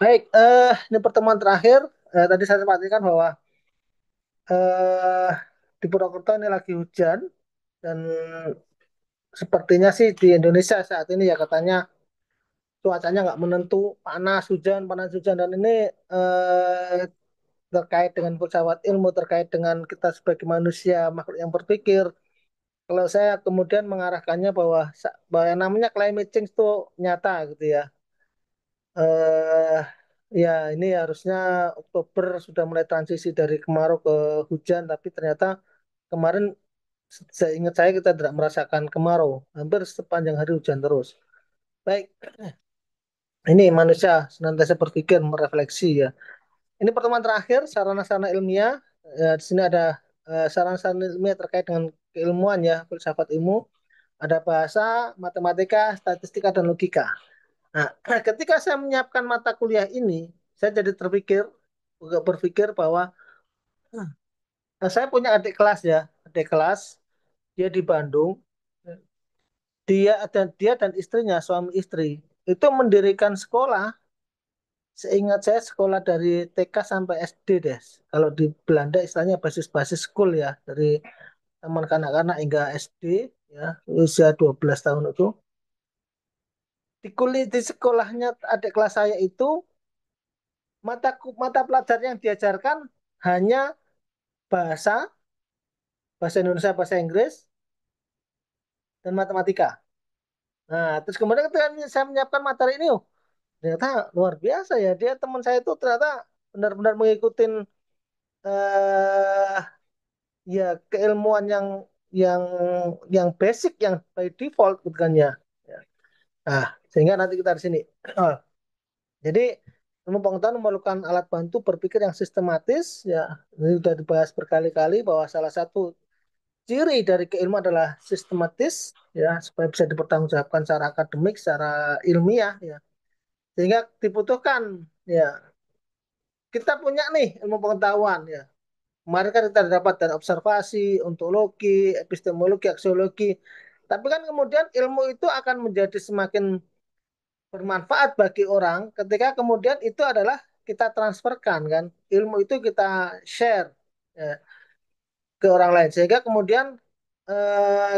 Baik, ini pertemuan terakhir. Tadi saya sampaikan bahwa eh, di Purwokerto ini lagi hujan dan sepertinya sih di Indonesia saat ini ya katanya cuacanya nggak menentu, panas hujan dan ini eh, terkait dengan filsafat ilmu, terkait dengan kita sebagai manusia makhluk yang berpikir. Kalau saya kemudian mengarahkannya bahwa yang namanya climate change itu nyata gitu ya. eh Ya, ini harusnya Oktober sudah mulai transisi dari kemarau ke hujan, tapi ternyata kemarin saya ingat saya kita tidak merasakan kemarau, hampir sepanjang hari hujan terus. Baik, ini manusia senantiasa berpikir, merefleksi ya. Ini pertemuan terakhir sarana-sarana ilmiah. Di sini ada sarana-sarana ilmiah terkait dengan keilmuan ya, filsafat ilmu. Ada bahasa, matematika, statistika, dan logika. Nah, ketika saya menyiapkan mata kuliah ini, saya jadi berpikir bahwa saya punya adik kelas ya, adik kelas, dia di Bandung, dia dan istrinya, suami istri, itu mendirikan sekolah, seingat saya sekolah dari TK sampai SD deh. Kalau di Belanda istilahnya basis-basis school ya, dari taman kanak-kanak hingga SD, ya, usia 12 tahun itu. Di sekolahnya adik kelas saya itu mata pelajaran yang diajarkan hanya bahasa, bahasa Indonesia, bahasa Inggris, dan matematika. Nah, terus kemudian ketika saya menyiapkan materi ini, oh, ternyata luar biasa ya. Dia teman saya itu ternyata benar-benar mengikuti eh ya keilmuan yang yang basic, yang by default gitu kan ya. Ya. Nah, sehingga nanti kita di sini. Oh, jadi ilmu pengetahuan memerlukan alat bantu berpikir yang sistematis ya. Ini sudah dibahas berkali-kali bahwa salah satu ciri dari keilmuan adalah sistematis ya supaya bisa dipertanggungjawabkan secara akademik, secara ilmiah ya. Sehingga dibutuhkan ya kita punya nih ilmu pengetahuan ya. Kemarin kan kita dapat dari observasi, ontologi, epistemologi, aksiologi. Tapi kan kemudian ilmu itu akan menjadi semakin bermanfaat bagi orang ketika kemudian itu adalah kita transferkan kan. Ilmu itu kita share ya, ke orang lain sehingga kemudian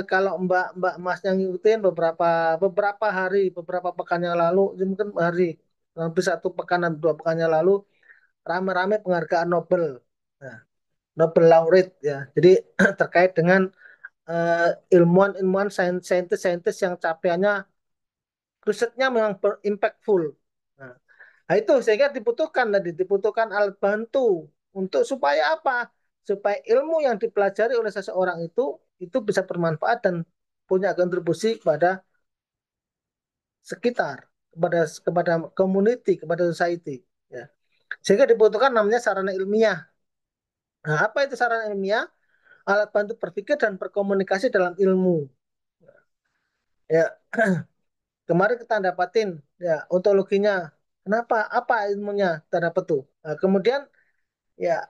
kalau Mbak Mas yang ngikutin beberapa beberapa hari beberapa pekan yang lalu ya mungkin hari hampir satu pekan dan dua pekan yang lalu rame-rame penghargaan Nobel, nah, Nobel laureate ya, jadi terkait dengan ilmuwan-ilmuwan saintis-saintis yang capaiannya risetnya memang berimpactful. Nah, nah itu sehingga dibutuhkan alat bantu untuk supaya apa? Supaya ilmu yang dipelajari oleh seseorang itu bisa bermanfaat dan punya kontribusi kepada sekitar, kepada community, kepada society. Ya. Sehingga dibutuhkan namanya sarana ilmiah. Nah, apa itu sarana ilmiah? Alat bantu berpikir dan berkomunikasi dalam ilmu. Ya, kemarin kita dapatin ya ontologinya. Kenapa? Apa ilmunya? Kita dapat tuh. Nah, kemudian ya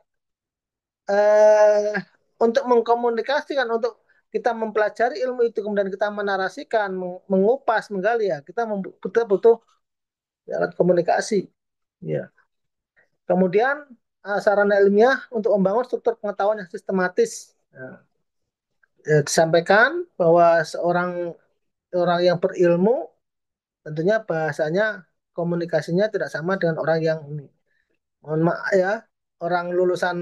eh, untuk mengkomunikasikan, untuk kita mempelajari ilmu itu, kemudian kita menarasikan, mengupas, menggali ya, kita butuh ya, alat komunikasi. Ya. Kemudian sarana ilmiah untuk membangun struktur pengetahuan yang sistematis. Nah, disampaikan bahwa seorang orang yang berilmu tentunya bahasanya komunikasinya tidak sama dengan orang yang ini. Mohon maaf ya, orang lulusan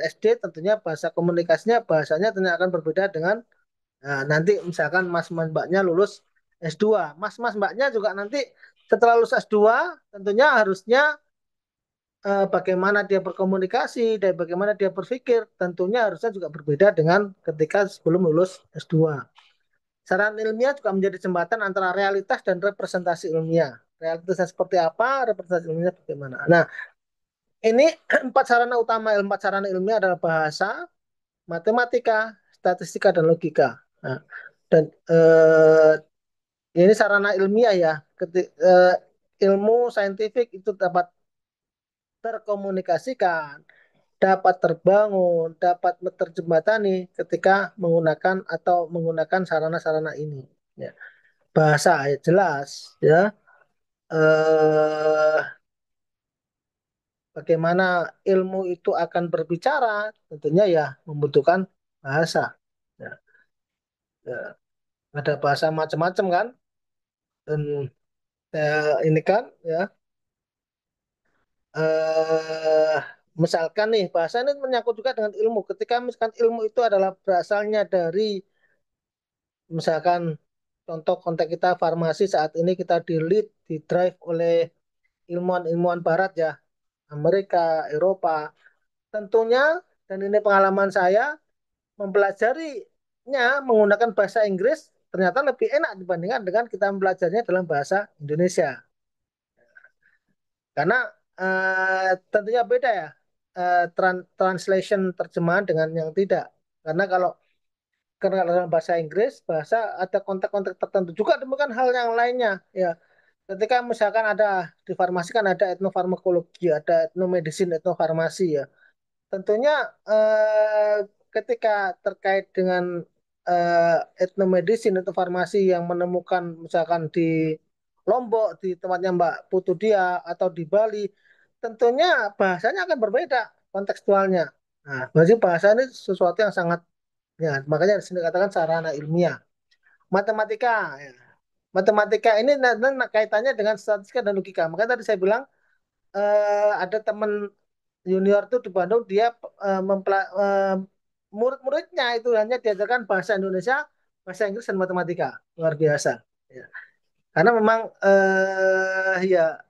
SD tentunya bahasa komunikasinya bahasanya tentunya akan berbeda dengan nah, nanti misalkan mas mbaknya lulus S2. Mas mbaknya juga nanti setelah lulus S2 tentunya harusnya bagaimana dia berkomunikasi dan bagaimana dia berpikir tentunya harusnya juga berbeda dengan ketika sebelum lulus S2. Saran ilmiah juga menjadi jembatan antara realitas dan representasi ilmiah. Realitasnya seperti apa, representasi ilmiahnya bagaimana. Nah, ini empat sarana ilmiah adalah bahasa, matematika, statistika, dan logika. Nah, dan ini sarana ilmiah ya. Ilmu saintifik itu dapat terkomunikasikan, dapat terbangun, dapat terjembatani ketika menggunakan sarana-sarana ini. Ya. Bahasa ya jelas ya. Eh, bagaimana ilmu itu akan berbicara, tentunya ya membutuhkan bahasa. Ya, ya, ada bahasa macam-macam kan, dan ini kan ya, eh misalkan nih bahasa ini menyangkut juga dengan ilmu. Ketika misalkan ilmu itu adalah berasalnya dari misalkan contoh konteks kita farmasi saat ini kita di lead, di drive oleh ilmuwan-ilmuwan Barat ya, Amerika, Eropa. Tentunya, dan ini pengalaman saya, mempelajarinya menggunakan bahasa Inggris ternyata lebih enak dibandingkan dengan kita mempelajarinya dalam bahasa Indonesia. Karena tentunya beda ya, translation terjemahan dengan yang tidak. Karena kalau karena dalam bahasa Inggris, bahasa ada konteks-konteks tertentu. Juga demikian hal yang lainnya. Ya, ketika misalkan ada di farmasi kan ada etnofarmakologi, ada etnomedicine, etnofarmasi ya. Tentunya ketika terkait dengan etnomedicine atau farmasi yang menemukan misalkan di Lombok, di tempatnya Mbak Putu dia, atau di Bali, tentunya bahasanya akan berbeda kontekstualnya. Nah, berarti bahasa ini sesuatu yang sangat, ya, makanya di sini katakan sarana ilmiah. Matematika, ya. Matematika ini kaitannya dengan statistika dan logika. Makanya tadi saya bilang ada teman junior tuh di Bandung dia murid-muridnya itu hanya diajarkan bahasa Indonesia, bahasa Inggris dan matematika. Luar biasa. Ya. Karena memang ya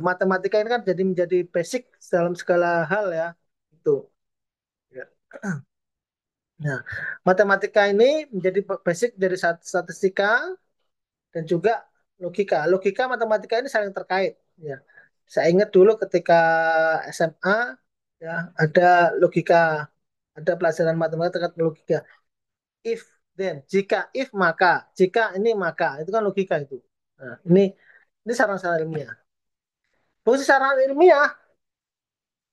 matematika ini kan jadi menjadi basic dalam segala hal ya. Itu. Ya. Nah, matematika ini menjadi basic dari statistika dan juga logika. Logika matematika ini saling terkait. Ya. Saya ingat dulu ketika SMA ya ada logika, ada pelajaran matematika terkait logika. If then, jika if maka, jika ini maka, itu kan logika itu. Nah, ini saran-saran ilmiah. Fungsi saran ilmiah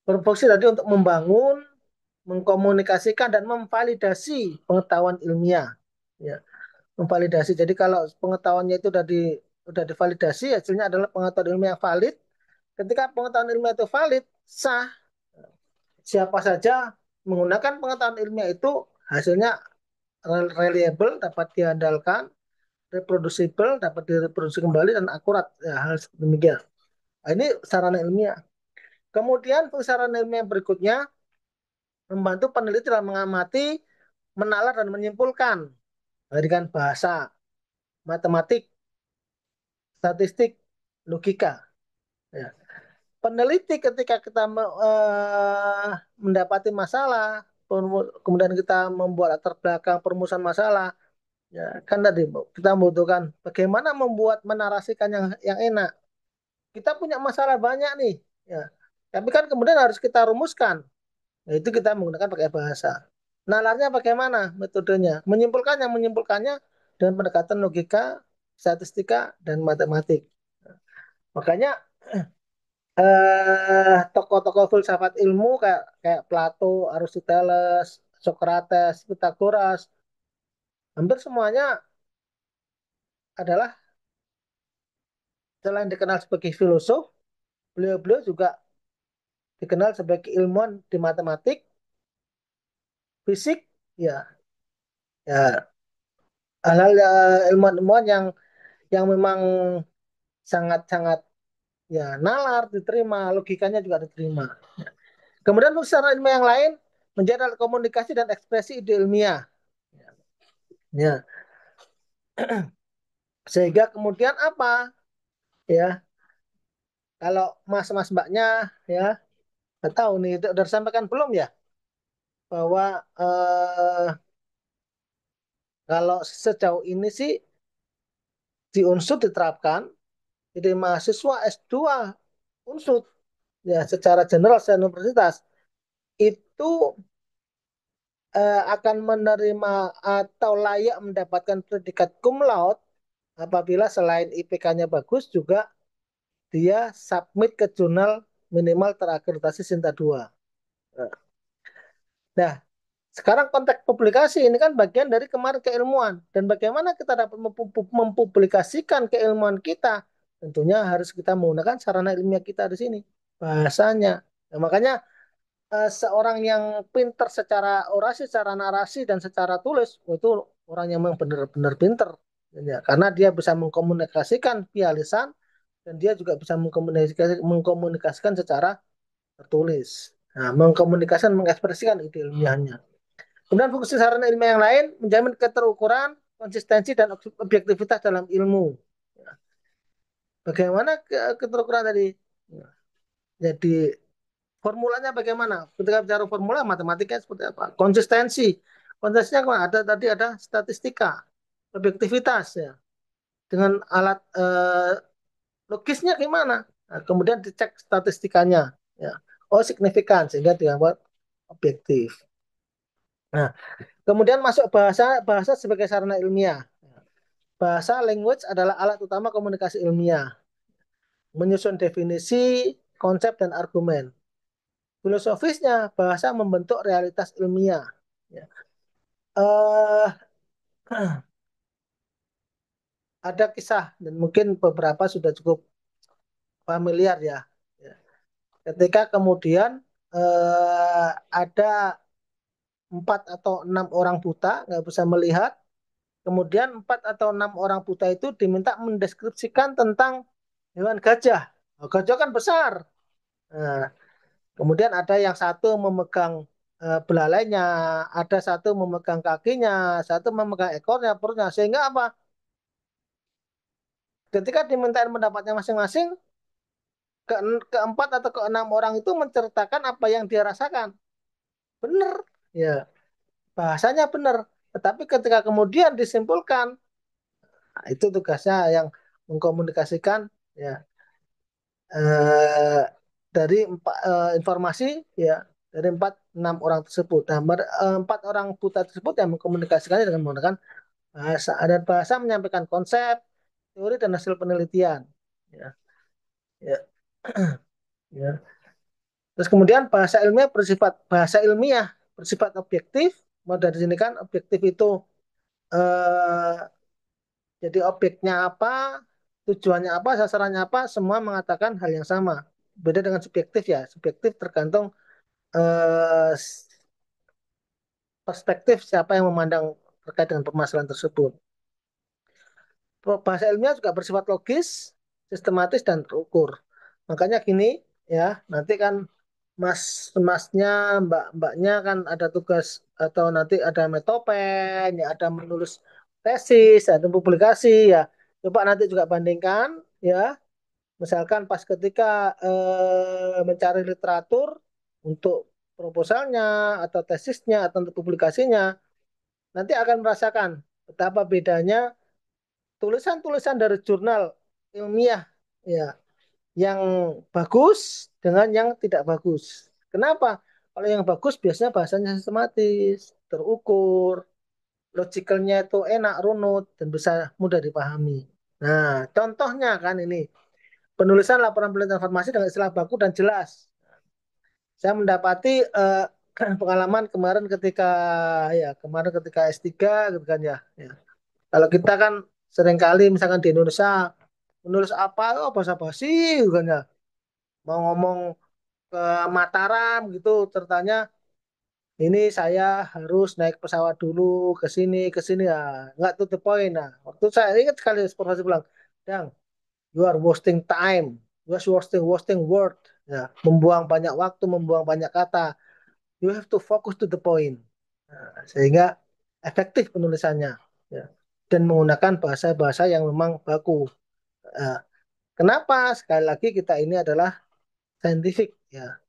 berfungsi tadi untuk membangun, mengkomunikasikan dan memvalidasi pengetahuan ilmiah. Ya, memvalidasi. Jadi kalau pengetahuannya itu udah divalidasi, hasilnya adalah pengetahuan ilmiah yang valid. Ketika pengetahuan ilmiah itu valid, sah, siapa saja menggunakan pengetahuan ilmiah itu hasilnya reliable, dapat diandalkan, reproducible, dapat direproduksi kembali dan akurat. Ya, hal demikian. Nah, ini sarana ilmiah. Kemudian sarana ilmiah berikutnya membantu peneliti dalam mengamati, menalar dan menyimpulkan dari bahasa, matematik, statistik, logika. Ya. Peneliti ketika kita mendapati masalah, kemudian kita membuat latar belakang perumusan masalah, ya kan tadi kita membutuhkan bagaimana membuat menarasikan yang enak. Kita punya masalah banyak nih, ya. Tapi kan kemudian harus kita rumuskan. Nah, itu kita menggunakan pakai bahasa. Nalarnya bagaimana metodenya? Menyimpulkannya dengan pendekatan logika, statistika, dan matematik. Makanya tokoh-tokoh filsafat ilmu kayak kayak Plato, Aristoteles, Socrates, Pythagoras, hampir semuanya adalah selain dikenal sebagai filosof, beliau-beliau juga dikenal sebagai ilmuwan di matematik, fisik, ya, ya hal-hal ilmuwan-ilmuwan yang memang sangat-sangat ya nalar diterima, logikanya juga diterima. Kemudian secara ilmiah yang lain menjadi alat komunikasi dan ekspresi ide ilmiah. Ya, sehingga kemudian apa? Ya, kalau mas-mas mbaknya ya, nggak tahu nih, itu udah disampaikan belum ya bahwa kalau sejauh ini sih di Unsur diterapkan, jadi mahasiswa S2 Unsur ya secara general secara universitas itu akan menerima atau layak mendapatkan predikat cum laude apabila selain IPK-nya bagus juga dia submit ke jurnal minimal terakreditasi Sinta 2. Nah, sekarang konteks publikasi ini kan bagian dari kemarin keilmuan dan bagaimana kita dapat mempublikasikan keilmuan kita tentunya harus kita menggunakan sarana ilmiah kita di sini bahasanya. Ya, makanya seorang yang pinter secara orasi, secara narasi, dan secara tulis, itu orang yang memang benar-benar pinter. Ya, karena dia bisa mengkomunikasikan via lisan, dan dia juga bisa mengkomunikasikan secara tertulis. Nah, mengkomunikasikan, mengekspresikan ide ilmiahnya. Kemudian fungsi sarana ilmiah yang lain menjamin keterukuran, konsistensi, dan objektivitas dalam ilmu. Bagaimana keterukuran tadi? Jadi formulanya bagaimana? Ketika bicara formula matematika seperti apa? Konsistensi. Konsistensinya apa? Ada tadi ada statistika, objektivitas ya. Dengan alat logisnya gimana? Nah, kemudian dicek statistikanya ya. Oh, signifikan sehingga dianggap objektif. Nah, kemudian masuk bahasa bahasa sebagai sarana ilmiah. Bahasa language adalah alat utama komunikasi ilmiah, menyusun definisi, konsep dan argumen. Filosofisnya bahasa membentuk realitas ilmiah. Ya. Eh, ada kisah dan mungkin beberapa sudah cukup familiar ya. Ya. Ketika kemudian ada 4 atau 6 orang buta nggak bisa melihat, kemudian 4 atau 6 orang buta itu diminta mendeskripsikan tentang hewan gajah. Nah, gajah kan besar. Nah, kemudian ada yang satu memegang belalainya, ada satu memegang kakinya, satu memegang ekornya, perutnya. Sehingga apa? Ketika dimintain pendapatnya masing-masing, ke keempat atau keenam orang itu menceritakan apa yang dia rasakan. Benar, ya bahasanya benar. Tetapi ketika kemudian disimpulkan, nah, itu tugasnya yang mengkomunikasikan ya eh, dari informasi ya dari 4 6 orang tersebut. Nah, 4 orang buta tersebut yang mengkomunikasikannya dengan menggunakan bahasa dan bahasa menyampaikan konsep, teori dan hasil penelitian. Ya, ya, ya. Terus kemudian bahasa ilmiah bersifat objektif. Mau dari sini kan objektif itu eh, jadi objeknya apa, tujuannya apa, sasarannya apa, semua mengatakan hal yang sama. Beda dengan subjektif ya. Subjektif tergantung eh, perspektif siapa yang memandang terkait dengan permasalahan tersebut. Bahasa ilmiah juga bersifat logis, sistematis dan terukur. Makanya gini ya, nanti kan mas-masnya, mbak-mbaknya kan ada tugas atau nanti ada metopen, ya ada menulis tesis, ada publikasi ya. Coba nanti juga bandingkan ya. Misalkan pas ketika mencari literatur untuk proposalnya atau tesisnya atau untuk publikasinya, nanti akan merasakan betapa bedanya tulisan-tulisan dari jurnal ilmiah ya yang bagus dengan yang tidak bagus. Kenapa? Kalau yang bagus biasanya bahasanya sistematis, terukur, logikalnya itu enak, runut, dan bisa mudah dipahami. Nah, contohnya kan ini, penulisan laporan penelitian informasi dengan istilah baku dan jelas. Saya mendapati pengalaman kemarin ketika S3 gitu kan ya. Ya. Kalau kita kan seringkali misalkan di Indonesia menulis apa, oh basa-basi gitu kan ya. Mau ngomong ke Mataram gitu, ceritanya ini saya harus naik pesawat dulu ke sini ya, nggak to the point. Nah, waktu saya ingat sekali supervisor bilang, Dang, you are wasting time, you are wasting word, ya, membuang banyak waktu, membuang banyak kata. You have to focus to the point. Nah, sehingga efektif penulisannya, ya, dan menggunakan bahasa-bahasa yang memang baku. Nah, kenapa? Sekali lagi kita ini adalah scientific, ya.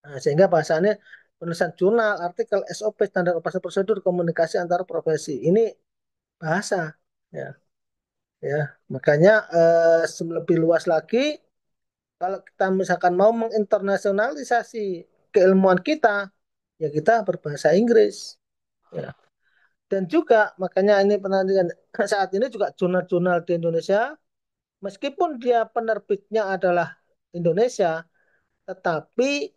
Nah, sehingga bahasanya penulisan jurnal, artikel, SOP, standar operasi prosedur, komunikasi antar profesi. Ini bahasa, ya, ya. Makanya lebih luas lagi, kalau kita misalkan mau menginternasionalisasi keilmuan kita, ya kita berbahasa Inggris. Ya. Dan juga makanya ini penelitian saat ini juga jurnal-jurnal di Indonesia, meskipun dia penerbitnya adalah Indonesia, tetapi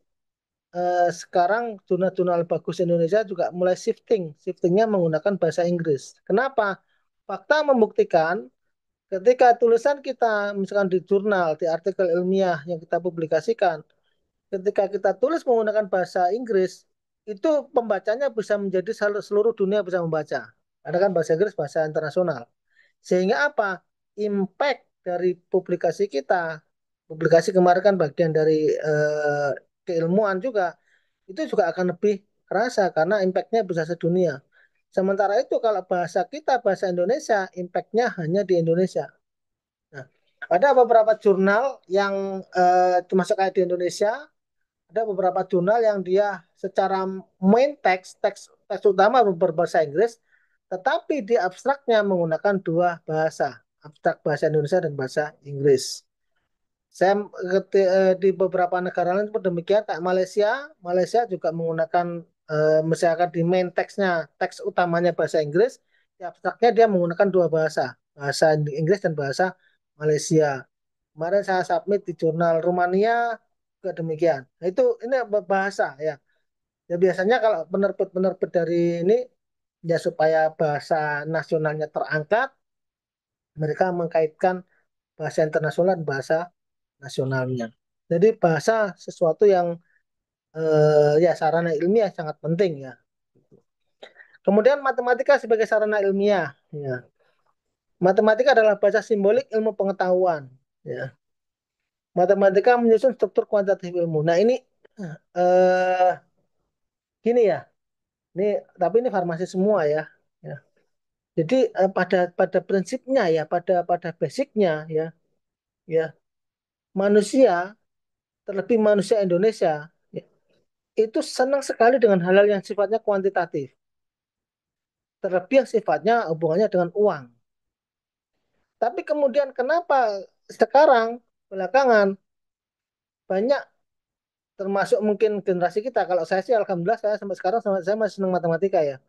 sekarang jurnal-jurnal bagus Indonesia juga mulai shiftingnya menggunakan bahasa Inggris. Kenapa? Fakta membuktikan ketika tulisan kita misalkan di jurnal, di artikel ilmiah yang kita publikasikan, ketika kita tulis menggunakan bahasa Inggris, itu pembacanya bisa menjadi seluruh dunia bisa membaca. Karena kan bahasa Inggris bahasa internasional. Sehingga apa? Impact dari publikasi kita, publikasi kemarin kan bagian dari keilmuan juga, itu juga akan lebih kerasa karena impactnya bisa sedunia. Sementara itu kalau bahasa kita, bahasa Indonesia, impactnya hanya di Indonesia. Nah, ada beberapa jurnal yang termasuk kayak di Indonesia, ada beberapa jurnal yang dia secara main teks utama berbahasa Inggris, tetapi di abstraknya menggunakan dua bahasa, abstrak bahasa Indonesia dan bahasa Inggris. Saya di beberapa negara lain pun demikian, kayak Malaysia, Malaysia juga menggunakan misalkan di main teksnya, teks utamanya bahasa Inggris, di abstraknya dia menggunakan dua bahasa, bahasa Inggris dan bahasa Malaysia. Kemarin saya submit di jurnal Rumania juga demikian. Nah, itu ini bahasa ya. Ya biasanya kalau penerbit-penerbit dari ini ya supaya bahasa nasionalnya terangkat, mereka mengkaitkan bahasa internasional dan bahasa nasionalnya. Jadi bahasa sesuatu yang ya sarana ilmiah sangat penting ya. Kemudian matematika sebagai sarana ilmiah. Ya. Matematika adalah bahasa simbolik ilmu pengetahuan. Ya. Matematika menyusun struktur kuantitatif ilmu. Nah ini eh gini ya. Ini tapi ini farmasi semua ya. Ya. Jadi pada pada prinsipnya ya, pada basicnya ya, ya manusia terlebih manusia Indonesia ya, itu senang sekali dengan hal-hal yang sifatnya kuantitatif. Terlebih yang sifatnya hubungannya dengan uang. Tapi kemudian kenapa sekarang belakangan banyak termasuk mungkin generasi kita. Kalau saya sih alhamdulillah saya sampai sekarang saya masih senang matematika ya.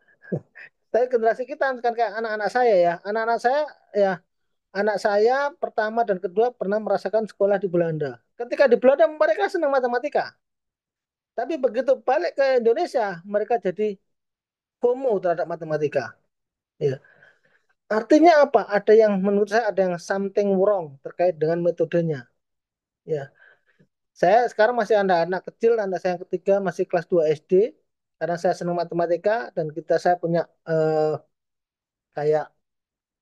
Tapi generasi kita kan kayak anak-anak saya ya. Anak-anak saya ya anak saya pertama dan kedua pernah merasakan sekolah di Belanda. Ketika di Belanda mereka senang matematika. Tapi begitu balik ke Indonesia mereka jadi FOMO terhadap matematika. Ya. Artinya apa? Ada yang menurut saya ada yang something wrong terkait dengan metodenya. Ya, saya sekarang masih ada anak kecil, anak saya yang ketiga masih kelas 2 SD. Karena saya senang matematika dan saya punya kayak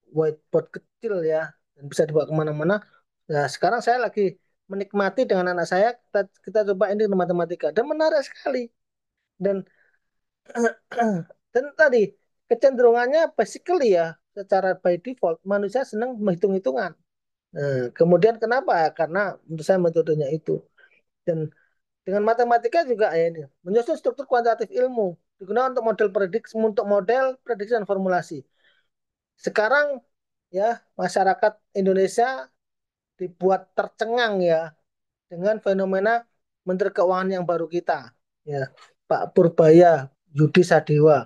whiteboard kecil ya, dan bisa dibawa kemana-mana. Nah, sekarang saya lagi menikmati dengan anak saya, kita coba ini matematika. Dan menarik sekali. Dan dan tadi, kecenderungannya basically ya, secara by default, manusia senang menghitung-hitungan. Nah, kemudian kenapa? Karena menurut saya metodenya itu. Dan dengan matematika juga ya ini menyusun struktur kuantitatif ilmu digunakan untuk model prediksi dan formulasi. Sekarang ya masyarakat Indonesia dibuat tercengang ya dengan fenomena Menteri Keuangan yang baru kita ya Pak Purbaya Yudi Sadewa.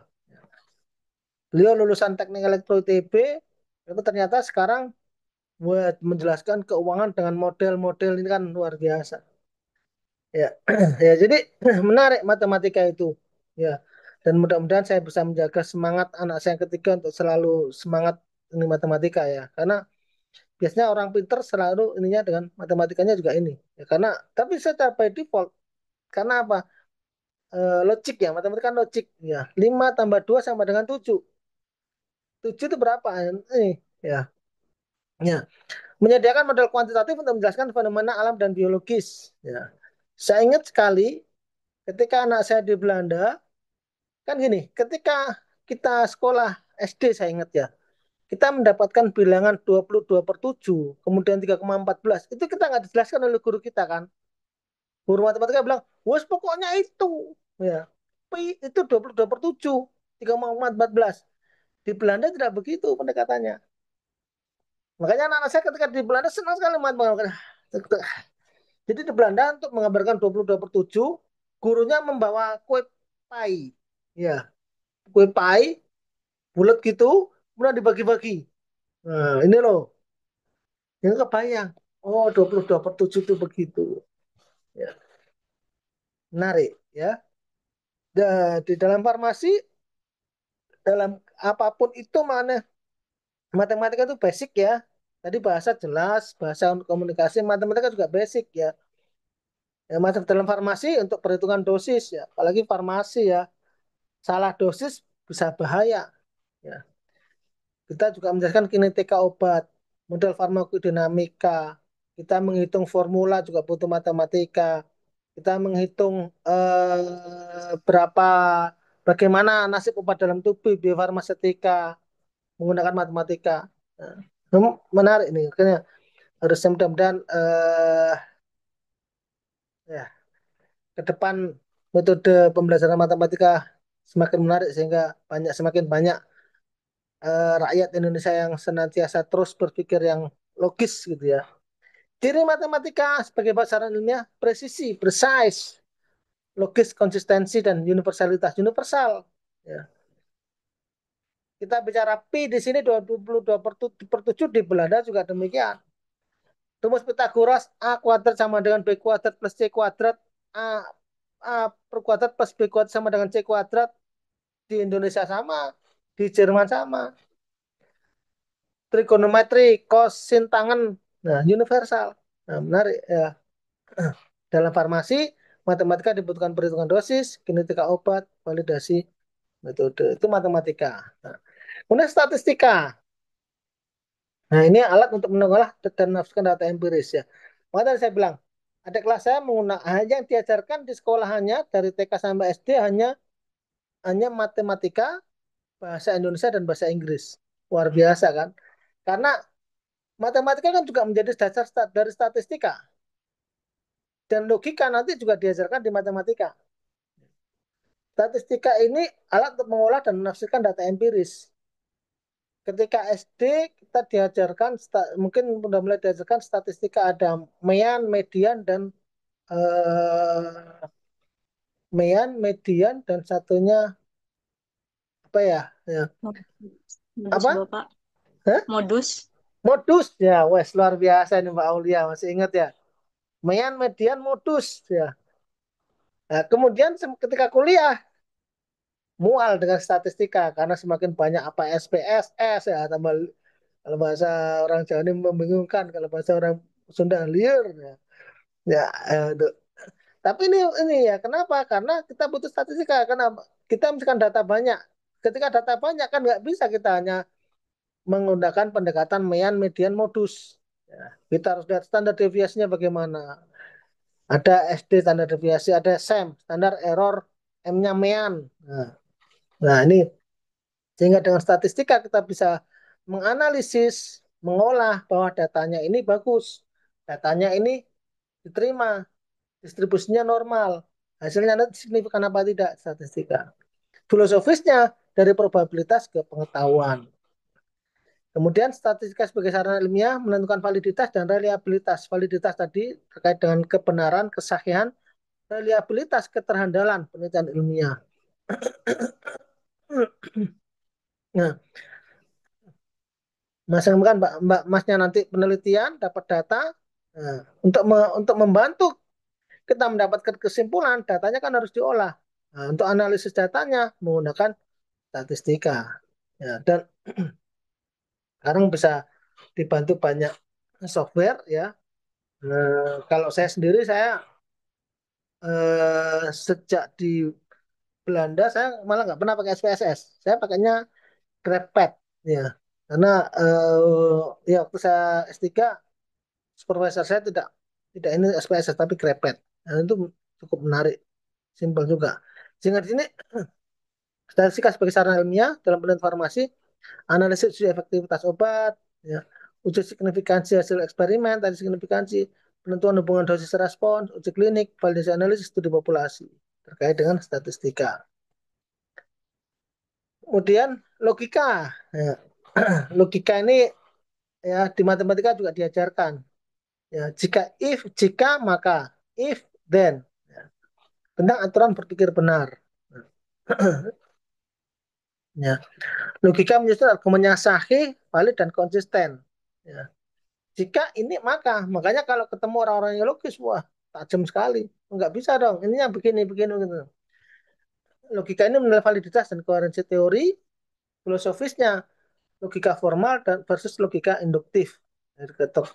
Beliau lulusan Teknik Elektro ITB, itu ternyata sekarang buat menjelaskan keuangan dengan model-model ini kan luar biasa. Ya, ya jadi menarik matematika itu. Ya, dan mudah-mudahan saya bisa menjaga semangat anak saya yang ketiga untuk selalu semangat ini matematika ya. Karena biasanya orang pinter selalu ininya dengan matematikanya juga ini. Ya, karena tapi secara by default karena apa? Logik ya, matematika kan logik ya. 5 tambah 2 sama dengan 7. 7 itu berapa? Ini ya. Ya, menyediakan model kuantitatif untuk menjelaskan fenomena alam dan biologis. Ya. Saya ingat sekali ketika anak saya di Belanda, kan gini, ketika kita sekolah SD saya ingat ya, kita mendapatkan bilangan 22 per 7, kemudian 3,14. Itu kita nggak dijelaskan oleh guru kita kan. Guru matematika bilang, wes pokoknya itu. Ya, itu 22 per 7, 3,14. Di Belanda tidak begitu pendekatannya. Makanya anak-anak saya ketika di Belanda senang sekali matematika. Jadi di Belanda untuk menggambarkan 22 per 7, gurunya membawa kue pai. Ya, kue pai bulat gitu, kemudian dibagi-bagi. Nah, ini loh, yang kebayang. Oh, 22 per 7 itu begitu. Ya, menarik ya. Di dalam farmasi, dalam apapun itu mana matematika itu basic ya. Tadi bahasa jelas, bahasa untuk komunikasi, matematika juga basic ya. Ya, masuk dalam farmasi untuk perhitungan dosis ya, apalagi farmasi ya, salah dosis bisa bahaya. Ya, kita juga menjelaskan kinetika obat, model farmakodinamika, kita menghitung formula juga butuh matematika, kita menghitung berapa bagaimana nasib obat dalam tubuh biofarmasetika menggunakan matematika. Nah, menarik nih, makanya harus mudah-mudahan ya ke depan metode pembelajaran matematika semakin menarik sehingga semakin banyak rakyat Indonesia yang senantiasa terus berpikir yang logis gitu ya. Ciri matematika sebagai bahasa ilmiah presisi, precise, logis, konsistensi dan universalitas. Universal. Ya. Kita bicara pi di sini 22 per 7 di Belanda juga demikian. Rumus Pitagoras A kuadrat sama dengan B kuadrat plus C kuadrat A, A per kuadrat plus B kuadrat sama dengan C kuadrat di Indonesia sama, di Jerman sama. Trigonometri, kosin tangen, nah universal. Nah, menarik ya. Dalam farmasi, matematika dibutuhkan perhitungan dosis, kinetika obat, validasi metode. Itu matematika. Nah, kemudian statistika. Nah, ini alat untuk mengolah dan menafsirkan data empiris ya. Maka tadi saya bilang, ada kelas saya menggunakan hanya yang diajarkan di sekolah hanya dari TK sampai SD hanya matematika, bahasa Indonesia dan bahasa Inggris. Luar biasa kan? Karena matematika kan juga menjadi dasar dari statistika dan logika nanti juga diajarkan di matematika. Statistika ini alat untuk mengolah dan menafsirkan data empiris. Ketika SD kita diajarkan mungkin sudah mulai diajarkan statistika ada median eh, median dan satunya apa ya? Ya. Modus Apa? Bapak. Hah? Modus. Modus ya, wes luar biasa ini Mbak Aulia masih ingat ya. Median, modus ya. Nah, kemudian ketika kuliah mual dengan statistika karena semakin banyak apa SPSS ya tambah kalau bahasa orang Jawa ini membingungkan kalau bahasa orang Sunda liar ya. Ya, tapi ini ya kenapa? Karena kita butuh statistika karena kita misalkan data banyak. Ketika data banyak kan nggak bisa kita hanya menggunakan pendekatan median, modus. Ya, kita harus lihat standar deviasinya bagaimana. Ada SD standar deviasi, ada SEM standar error M-nya mean. Nah, ini sehingga dengan statistika kita bisa menganalisis, mengolah bahwa datanya ini bagus, datanya ini diterima, distribusinya normal, hasilnya nanti signifikan apa tidak statistika. Filosofisnya dari probabilitas ke pengetahuan. Kemudian statistika sebagai sarana ilmiah menentukan validitas dan reliabilitas. Validitas tadi terkait dengan kebenaran, kesahihan, reliabilitas, keterhandalan penelitian ilmiah. Nah, Mas kan Mbak Masnya nanti penelitian dapat data. Nah, untuk membantu kita mendapatkan kesimpulan, datanya kan harus diolah. Nah, untuk analisis datanya menggunakan statistika. Ya, dan sekarang bisa dibantu banyak software ya. Kalau saya sendiri sejak di Belanda saya malah nggak pernah pakai SPSS. Saya pakainya GrabPad ya. Karena ya waktu saya S3 supervisor saya tidak ini SPSS tapi GrabPad. Nah, itu cukup menarik, simpel juga. Sehingga di sini statistika sebagai sarana ilmiah dalam penelitian farmasi, analisis uji efektivitas obat, ya, uji signifikansi hasil eksperimen, tadi signifikansi, penentuan hubungan dosis respons, uji klinik, validasi analisis studi populasi terkait dengan statistika. Kemudian logika, ya. Logika ini ya di matematika juga diajarkan. Ya, jika maka, if then, ya. Tentang aturan berpikir benar. Ya. Logika menyusun argumen yang sahih, valid dan konsisten. Ya. Jika ini maka, makanya kalau ketemu orang-orang yang logis, wah tajam sekali. Enggak bisa dong, ininya begini, begini, gitu. Logika ini menilai validitas dan koherensi teori, filosofisnya, logika formal dan versus logika induktif.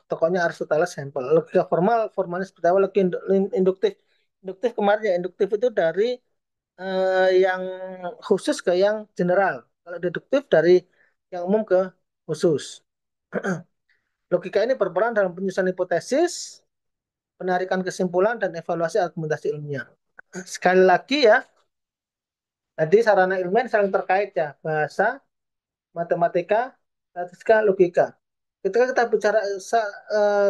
Tokohnya Aristoteles sampel. Logika formal, formalnya seperti apa? Logika induktif. Induktif kemarin ya, induktif itu dari yang khusus ke yang general. Kalau deduktif dari yang umum ke khusus. Logika ini berperan dalam penyusunan hipotesis, penarikan kesimpulan, dan evaluasi argumentasi ilmiah. Sekali lagi ya, tadi sarana ilmiah saling terkait ya, bahasa, matematika, statistika, logika. Ketika kita bicara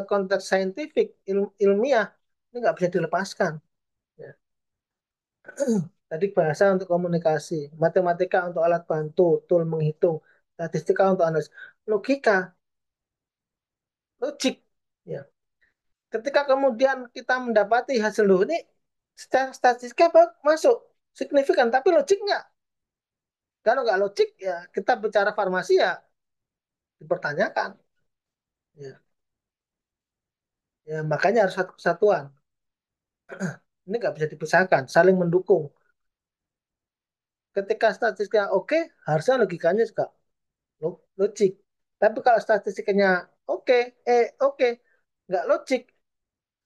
konteks saintifik, ilmiah, ini nggak bisa dilepaskan. Ya. Tadi bahasa untuk komunikasi, matematika untuk alat bantu, tool menghitung, statistika untuk analisis, logika, logik. Ya. Ketika kemudian kita mendapati hasil loh ini secara statistika masuk signifikan, tapi logik nggak. Kalau nggak logik ya kita bicara farmasi ya dipertanyakan. Ya, ya makanya harus satu kesatuan. Ini nggak bisa dipisahkan, saling mendukung. Ketika statistiknya oke, harusnya logikanya juga logik. Tapi kalau statistiknya oke, oke, nggak logik,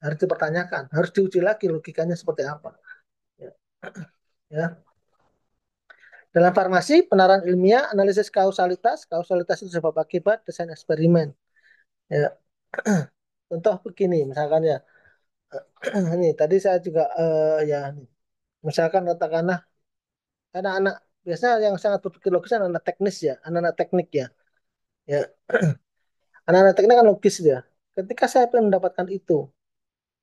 harus dipertanyakan, harus diuji lagi logikanya seperti apa. Ya. Ya. Dalam farmasi, penerapan ilmiah, analisis kausalitas, kausalitas itu sebab akibat, desain eksperimen. Ya. Contoh begini, misalkan ya, ini tadi saya juga ya, misalkan katakanlah anak-anak biasanya yang sangat berpikir logis kan anak teknis ya, anak-anak teknik ya. Ya, anak-anak teknik kan logis ya. Ketika saya ingin mendapatkan itu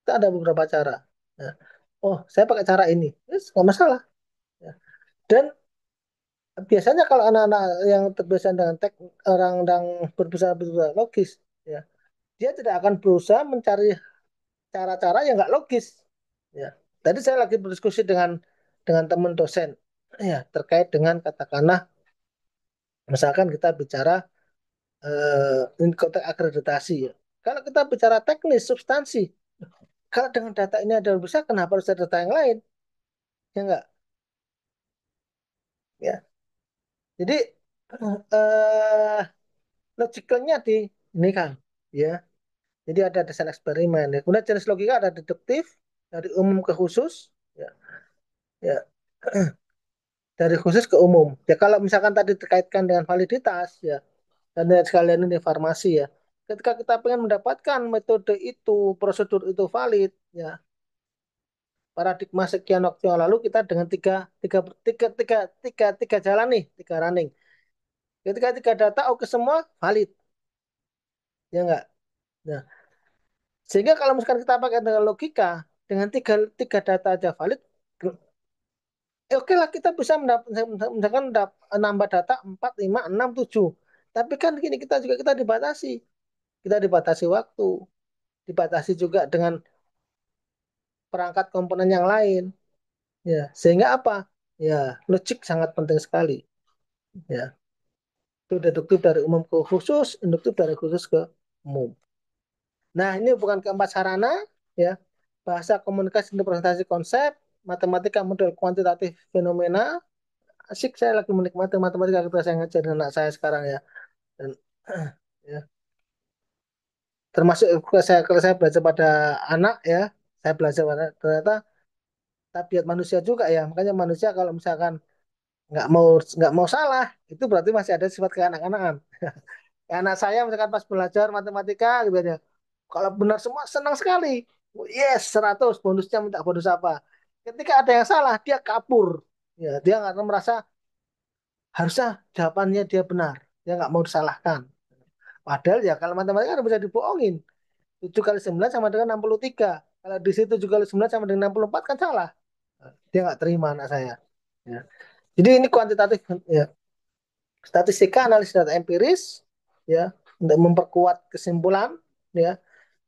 ada beberapa cara. Ya. Oh, saya pakai cara ini, yes, nggak masalah. Ya. Dan biasanya kalau anak-anak yang terbiasa dengan orang yang berbicara logis, ya, dia tidak akan berusaha mencari cara-cara yang nggak logis. Ya. Tadi saya lagi berdiskusi dengan teman dosen, ya, terkait dengan katakanlah, misalkan kita bicara ini konteks akreditasi ya. Kalau kita bicara teknis, substansi, kalau dengan data ini ada yang bisa, kenapa harus ada data yang lain? Ya enggak? Ya. Jadi eh logicalnya di ini kan, ya. Jadi ada desain eksperimen. Ya. Kemudian jenis logika ada deduktif, dari umum ke khusus, ya, ya, dari khusus ke umum. Ya kalau misalkan tadi dikaitkan dengan validitas, ya, dan sekalian ini farmasi ya. Ketika kita pengen mendapatkan metode itu, prosedur itu valid, ya, paradigma sekian waktu yang lalu kita dengan tiga, tiga, tiga, tiga jalan nih, tiga running. Ketika tiga data oke semua valid, ya enggak? Nah, sehingga kalau misalkan kita pakai dengan logika, dengan tiga data aja valid, oke lah kita bisa misalkan nambah data 4, 5, 6, 7. Tapi kan gini kita dibatasi. Kita dibatasi waktu, dibatasi juga dengan perangkat komponen yang lain. Ya, sehingga apa? Ya, logik sangat penting sekali. Ya, itu deduktif dari umum ke khusus, induktif dari khusus ke umum. Nah, ini bukan keempat sarana, ya. Bahasa komunikasi dan presentasi konsep, matematika model kuantitatif fenomena. Asik saya lagi menikmati matematika ketika saya ngajarin anak saya sekarang ya. Dan ya, termasuk kalau saya belajar pada anak ya, saya belajar pada ternyata tabiat manusia juga ya. Makanya manusia kalau misalkan nggak mau salah, itu berarti masih ada sifat kekanak-kanakan. Anak saya misalkan pas belajar matematika gitu aja. Kalau benar semua senang sekali. Yes, 100 bonusnya minta bonus apa. Ketika ada yang salah, dia kabur. Ya, dia nggak merasa harusnya jawabannya dia benar. Dia nggak mau disalahkan. Padahal ya kalau matematika kan bisa dibohongin. 7 kali 9 sama dengan 63. Kalau di situ 7 kali 9 sama dengan 64 kan salah. Dia nggak terima anak saya. Ya. Jadi ini kuantitatif ya. Statistika, analisis data empiris, ya, untuk memperkuat kesimpulan, ya,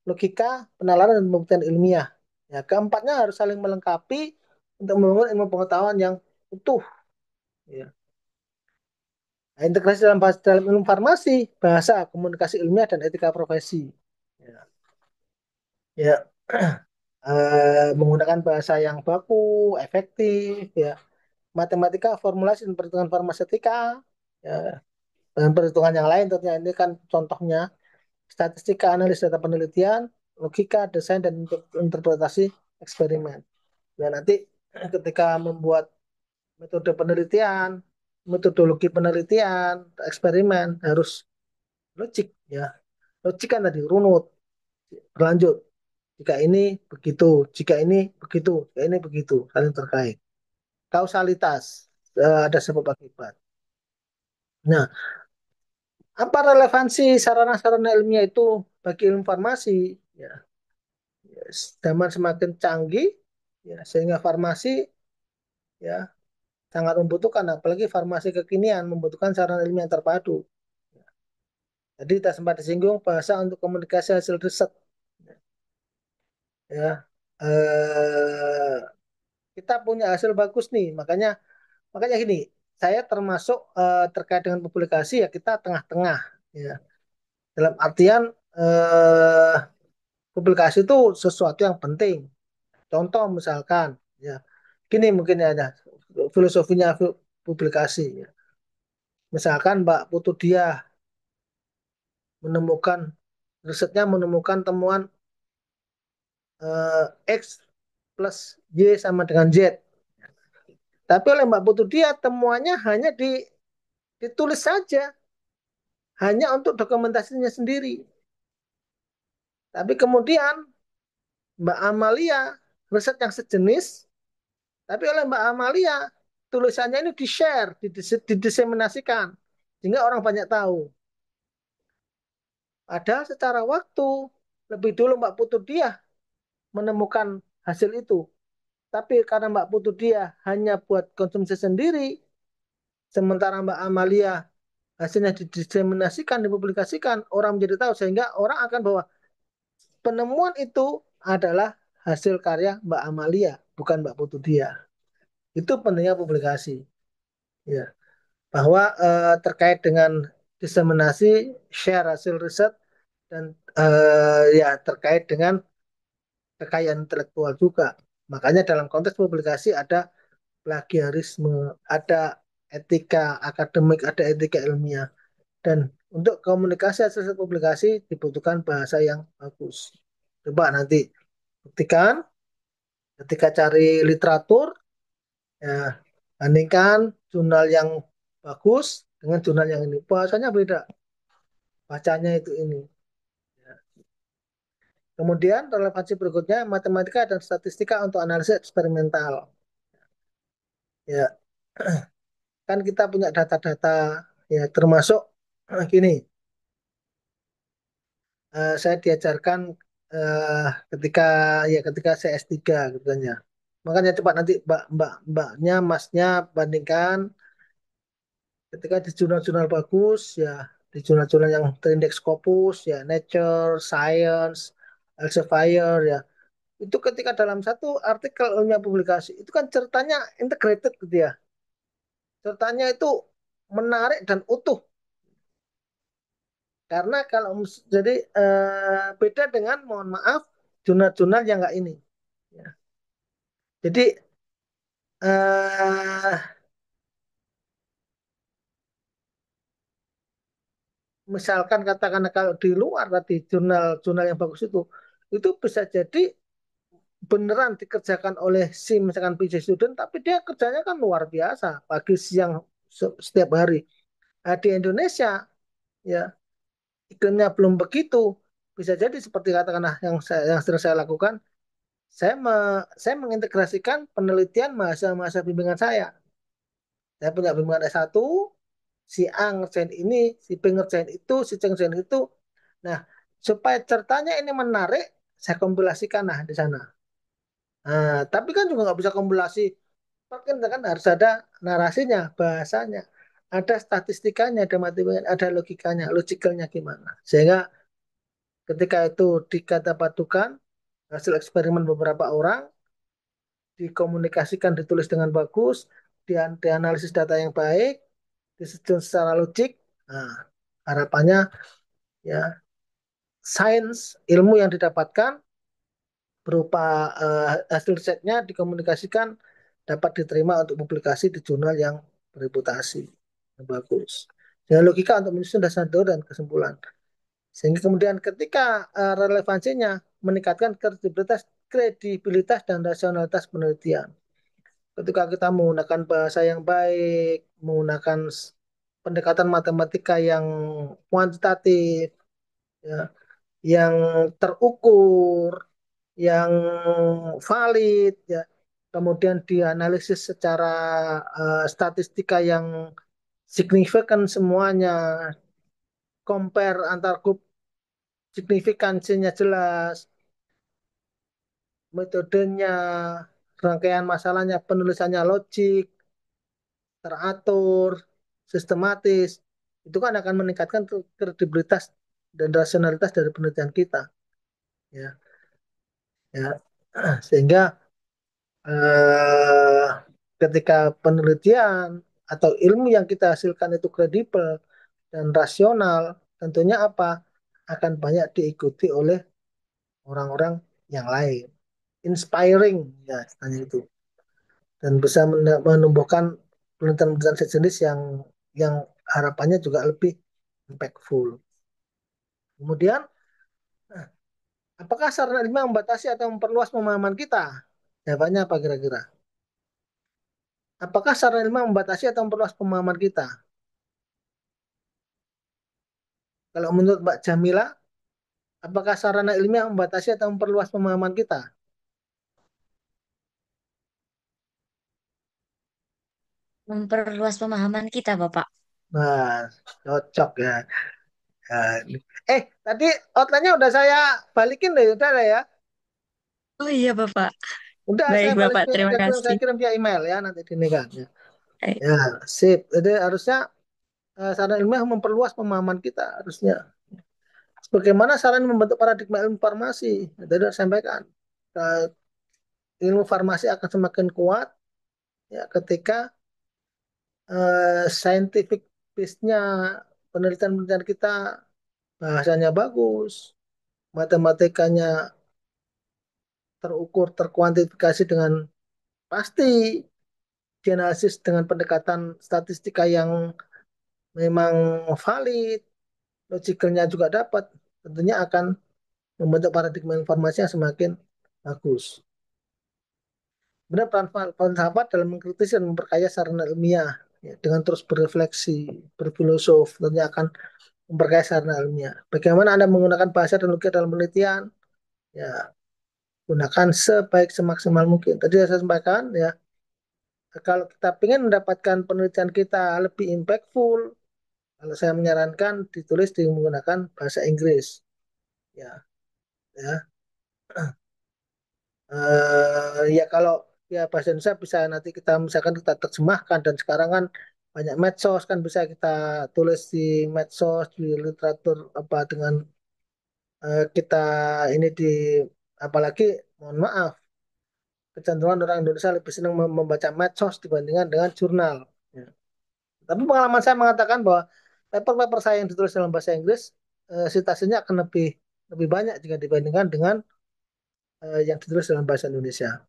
logika, penalaran dan pembuktian ilmiah. Ya, keempatnya harus saling melengkapi untuk membangun ilmu pengetahuan yang utuh. Ya. Nah, integrasi dalam ilmu farmasi, bahasa, komunikasi ilmiah dan etika profesi. Ya, ya. Menggunakan bahasa yang baku, efektif, ya. Matematika, formulasi dan perhitungan farmaseutika, ya. Dan perhitungan yang lain tentunya ini kan contohnya. statistika analis data penelitian, logika, desain, dan interpretasi eksperimen. Ya, nanti ketika membuat metode penelitian, metodologi penelitian, eksperimen harus logik ya. Logik kan tadi runut, berlanjut. Jika ini begitu, jika ini begitu, jika ini begitu, saling terkait. Kausalitas, ada sebab akibat. Nah, apa relevansi sarana-sarana ilmiah itu bagi ilmu farmasi? Ya, ya, zaman semakin canggih, ya, sehingga farmasi ya sangat membutuhkan, apalagi farmasi kekinian membutuhkan sarana ilmiah yang terpadu. Jadi kita sempat disinggung bahasa untuk komunikasi hasil riset. Ya, eh, kita punya hasil bagus nih, makanya makanya gini, saya termasuk terkait dengan publikasi ya kita tengah-tengah. Ya, dalam artian eh, publikasi itu sesuatu yang penting. Contoh misalkan, ya, gini mungkin ya, ada filosofinya publikasi. Ya. Misalkan Mbak Putu Diah menemukan risetnya menemukan temuan X plus Y sama dengan Z. Tapi oleh Mbak Putu Diah temuannya hanya ditulis saja, hanya untuk dokumentasinya sendiri. Tapi kemudian Mbak Amalia riset yang sejenis, tapi oleh Mbak Amalia tulisannya ini di-share, didiseminasikan, sehingga orang banyak tahu. Padahal secara waktu lebih dulu Mbak Putu Diah menemukan hasil itu. Tapi karena Mbak Putu Diah hanya buat konsumsi sendiri, sementara Mbak Amalia hasilnya didiseminasikan, dipublikasikan, orang menjadi tahu sehingga orang akan bahwa penemuan itu adalah hasil karya Mbak Amalia, bukan Mbak Putu Diah. Itu pentingnya publikasi, ya. Bahwa terkait dengan diseminasi, share hasil riset dan ya terkait dengan kekayaan intelektual juga. Makanya dalam konteks publikasi ada plagiarisme, ada etika akademik, ada etika ilmiah. Dan untuk komunikasi hasil publikasi dibutuhkan bahasa yang bagus. Coba nanti buktikan ketika cari literatur, ya, bandingkan jurnal yang bagus dengan jurnal yang ini. Bahasanya beda, bacanya itu ini. Ya. Kemudian relevansi berikutnya matematika dan statistika untuk analisis eksperimental. Ya, kan kita punya data-data ya termasuk gini, saya diajarkan eh, ketika ketika saya S3 gitu kan ya. Makanya coba nanti mbaknya masnya bandingkan ketika di jurnal-jurnal bagus ya, di jurnal-jurnal yang terindeks Scopus ya, Nature, Science, Elsevier ya. Itu ketika dalam satu artikel ilmiah publikasi itu kan ceritanya integrated gitu ya. Ceritanya itu menarik dan utuh. Karena kalau jadi beda dengan mohon maaf jurnal-jurnal yang nggak ini. Ya. Jadi eh, misalkan katakanlah kalau di luar tadi jurnal-jurnal yang bagus itu bisa jadi beneran dikerjakan oleh si misalkan PhD student, tapi dia kerjanya kan luar biasa pagi siang setiap hari. Nah, di Indonesia ya iklimnya belum begitu. Bisa jadi seperti katakanlah yang sering saya lakukan, saya mengintegrasikan penelitian mahasiswa bimbingan saya. Saya punya bimbingan S1, si A ngerjain ini, si B ngerjain itu, si C ngerjain itu. Nah, supaya ceritanya ini menarik, saya kompilasikan nah di sana. Nah, tapi kan juga nggak bisa kompilasi. Kan kan harus ada narasinya, bahasanya, ada statistikanya, ada matematikanya, ada logikanya, logikalnya gimana. Sehingga ketika itu dikata padukan hasil eksperimen beberapa orang, dikomunikasikan, ditulis dengan bagus, dianalisis data yang baik, disusun secara logik. Nah, harapannya ya sains ilmu yang didapatkan berupa hasil risetnya dikomunikasikan dapat diterima untuk publikasi di jurnal yang bereputasi yang bagus. Dengan logika untuk menyusun dasar dan kesimpulan. Sehingga kemudian ketika relevansinya meningkatkan kredibilitas dan rasionalitas penelitian. Ketika kita menggunakan bahasa yang baik, menggunakan pendekatan matematika yang kuantitatif, ya, yang terukur, yang valid, ya, kemudian dianalisis secara statistika yang signifikan semuanya, compare antar grup signifikansinya jelas, metodenya, rangkaian masalahnya, penulisannya logik, teratur, sistematis, itu kan akan meningkatkan kredibilitas dan rasionalitas dari penelitian kita, ya, ya. Sehingga eh, ketika penelitian atau ilmu yang kita hasilkan itu kredibel dan rasional, tentunya apa? Akan banyak diikuti oleh orang-orang yang lain. Inspiring, ya, istilahnya itu. Dan bisa menumbuhkan penelitian-penelitian sejenis yang harapannya juga lebih impactful. Kemudian, apakah sarana ilmiah membatasi atau memperluas pemahaman kita? Jawabannya apa kira-kira? Apakah sarana ilmiah membatasi atau memperluas pemahaman kita? Kalau menurut Mbak Jamila, apakah sarana ilmiah membatasi atau memperluas pemahaman kita? Memperluas pemahaman kita, Bapak. Nah, cocok ya. Tadi outline-nya udah saya balikin deh, udah lah ya. Oh iya, Bapak. Udah Baik, saya balik, Bapak. Terima saya kasih. kirim via email ya nanti di ini kan. Ya, Eh, ya, sip. Jadi harusnya sarana ilmiah memperluas pemahaman kita harusnya. Bagaimana sarana membentuk paradigma ilmu farmasi? Tadi saya sampaikan. Eh, Ilmu farmasi akan semakin kuat ya ketika scientific base-nya penelitian-penelitian kita bahasanya bagus, matematikanya terukur, terkuantifikasi dengan pasti, dianalisis dengan pendekatan statistika yang memang valid, logikalnya juga dapat, tentunya akan membentuk paradigma informasi yang semakin bagus. Benar peran filsafat dalam mengkritisi dan memperkaya sarana ilmiah ya, dengan terus berefleksi, berfilosof, tentunya akan memperkaya sarana ilmiah. Bagaimana Anda menggunakan bahasa dan logika dalam penelitian? Ya, gunakan sebaik semaksimal mungkin. Tadi saya sampaikan ya, kalau kita ingin mendapatkan penelitian kita lebih impactful, kalau saya menyarankan ditulis dengan menggunakan bahasa Inggris. Ya, ya. Ya kalau ya bahasa Indonesia bisa nanti kita misalkan kita terjemahkan dan sekarang kan banyak medsos kan bisa kita tulis di medsos di literatur apa dengan kita ini di apalagi mohon maaf kecenderungan orang Indonesia lebih senang membaca medsos dibandingkan dengan jurnal. Ya. Tapi pengalaman saya mengatakan bahwa paper-paper saya yang ditulis dalam bahasa Inggris citasinya akan lebih lebih banyak jika dibandingkan dengan yang ditulis dalam bahasa Indonesia.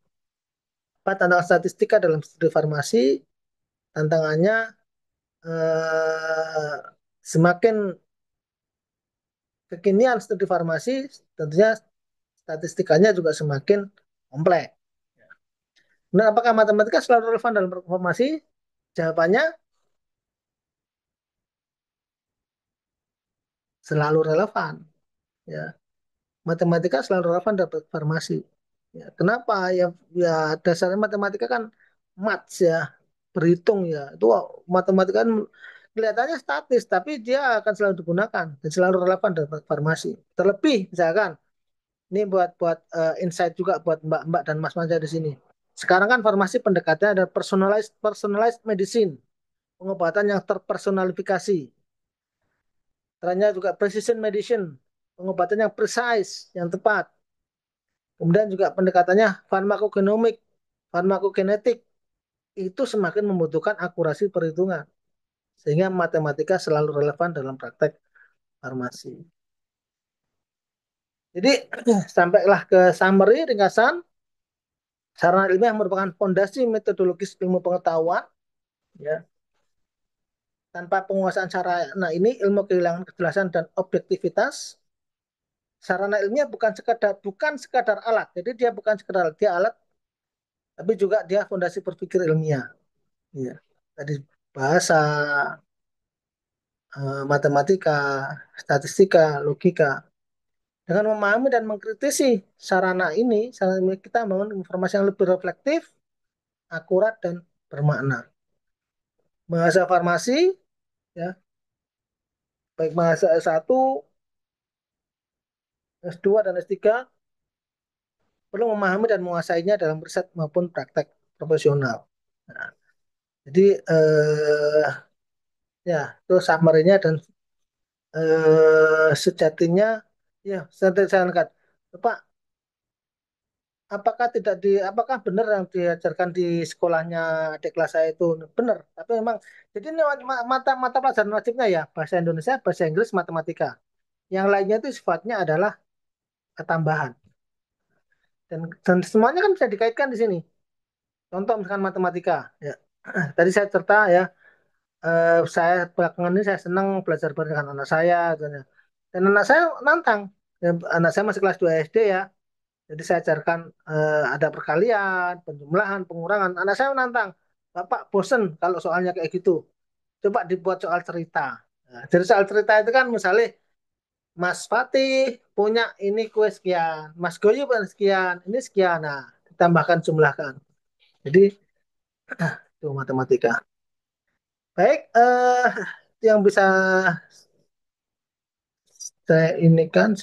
Apa tantangan statistika dalam studi farmasi? Tantangannya eh, semakin kekinian studi farmasi, tentunya statistikanya juga semakin kompleks. Nah, apakah matematika selalu relevan dalam farmasi? Jawabannya selalu relevan. Ya, matematika selalu relevan dalam farmasi. Ya, kenapa? Ya, ya dasarnya matematika kan maths ya, berhitung ya. Itu matematika kan kelihatannya statis, tapi dia akan selalu digunakan dan selalu relevan dalam farmasi. Terlebih misalkan ini buat buat insight juga buat Mbak-mbak dan Mas Manja di sini. Sekarang kan farmasi pendekatannya ada personalized personalized medicine, pengobatan yang terpersonalifikasi. Trennya juga precision medicine, pengobatan yang precise, yang tepat. Kemudian juga pendekatannya farmakogenomik, farmakogenetik, itu semakin membutuhkan akurasi perhitungan. Sehingga matematika selalu relevan dalam praktek farmasi. Jadi sampailah ke summary ringkasan. Sarana ilmiah merupakan fondasi metodologis ilmu pengetahuan, ya, Tanpa penguasaan sarana ini, ilmu kehilangan kejelasan dan objektivitas. Sarana ilmiah bukan sekadar alat. Jadi dia bukan sekadar alat, dia alat, tapi juga dia fondasi berpikir ilmiah. Ya. Tadi bahasa, matematika, statistika, logika. Dengan memahami dan mengkritisi sarana ini kita membangun informasi yang lebih reflektif, akurat, dan bermakna. Bahasa farmasi, ya, baik bahasa S1, S2, dan S3, perlu memahami dan menguasainya dalam riset maupun praktek profesional. Nah, jadi ya itu summary-nya dan sejatinya ya saya angkat. Pak, apakah benar yang diajarkan di sekolahnya adik kelas saya itu benar? Tapi memang jadi ini mata mata pelajaran wajibnya ya bahasa Indonesia, bahasa Inggris, matematika. Yang lainnya itu sifatnya adalah tambahan. Dan semuanya kan bisa dikaitkan di sini. Contoh misalkan matematika. Ya. Tadi saya cerita ya, saya belakangan ini saya senang belajar bareng dengan anak saya, gitu ya. Dan anak saya nantang. Ya, anak saya masih kelas 2 SD ya. Jadi saya ajarkan ada perkalian, penjumlahan, pengurangan. Anak saya menantang, Bapak bosen kalau soalnya kayak gitu. Coba dibuat soal cerita. Nah, jadi soal cerita itu kan misalnya Mas Fatih punya ini kue sekian, Mas Goyu punya sekian, ini sekian. Nah, ditambahkan jumlahkan. Jadi itu matematika. Baik, yang bisa saya ini kan.